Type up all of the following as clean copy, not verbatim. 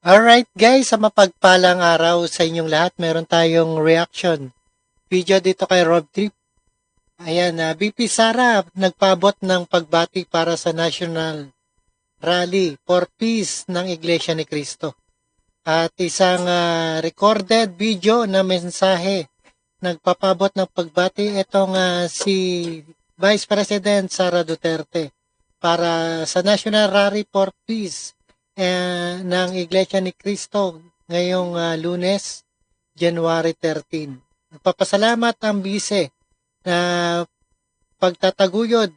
Alright guys, sa mapagpalang araw sa inyong lahat, meron tayong reaction video dito kay Rob Trip. Ayan, BP Sara nagpaabot ng pagbati para sa National Rally for Peace ng Iglesia ni Cristo. At isang recorded video na mensahe nagpapabot ng pagbati itong si Vice President Sara Duterte para sa National Rally for Peace ng Iglesia ni Cristo ngayong Lunes, January 13. Nagpapasalamat ang bise na pagtataguyod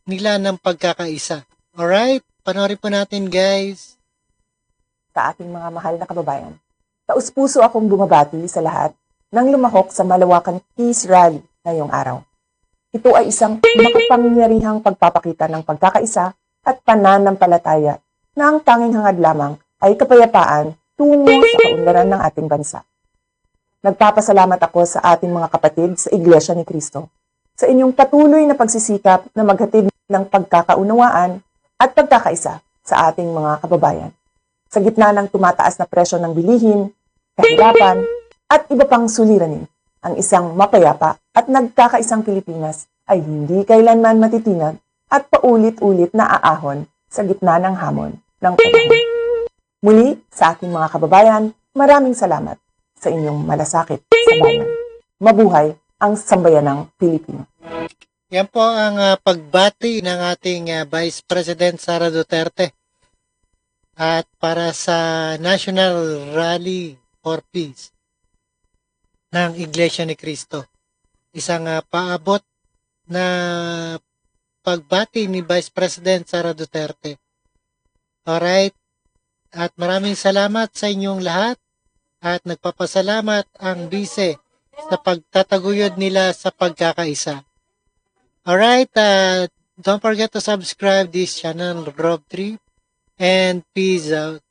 nila ng pagkakaisa. Alright? Panoorin po natin guys. Sa ating mga mahal na kababayan, taus-puso akong bumabati sa lahat ng lumahok sa malawakan Peace Rally ngayong araw. Ito ay isang makapangyarihang pagpapakita ng pagkakaisa at pananampalataya na ang tanging hangad lamang ay kapayapaan tungo sa kaunlaran ng ating bansa. Nagpapasalamat ako sa ating mga kapatid sa Iglesia ni Cristo sa inyong patuloy na pagsisikap na maghatid ng pagkakaunawaan at pagkakaisa sa ating mga kababayan. Sa gitna ng tumataas na presyo ng bilihin, kahirapan, at iba pang suliranin, ang isang mapayapa at nagkakaisang Pilipinas ay hindi kailanman matitinag at paulit-ulit na aahon sa gitna ng hamon ng panahon. Muli, sa aking mga kababayan, maraming salamat sa inyong malasakit sa bayan. Mabuhay ang sambayanang Pilipino. Yan po ang pagbati ng ating Vice President Sara Duterte at para sa National Rally for Peace ng Iglesia ni Cristo. Isang paabot na pagbati ni Vice President Sara Duterte. Alright? At maraming salamat sa inyong lahat at nagpapasalamat ang bise sa pagtataguyod nila sa pagkakaisa. Alright, don't forget to subscribe this channel, Rob 3, and peace out.